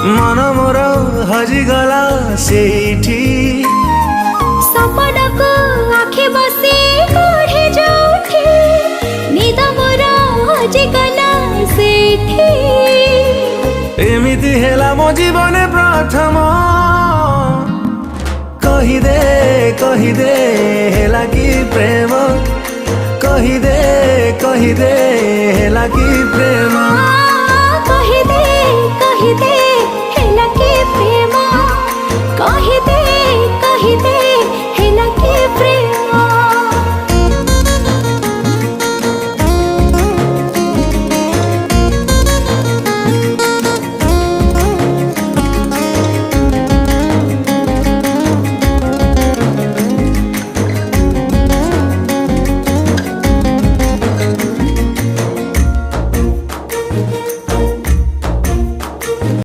मन मोर हजिगला सेठी सपना को आखे बसे कोढ़े जोठी निद मोर हजिगला सेठी एमिति हेला मो जीवन प्रथम कहिदे हेला कि प्रेम कहिदे हेला कि प्रेम।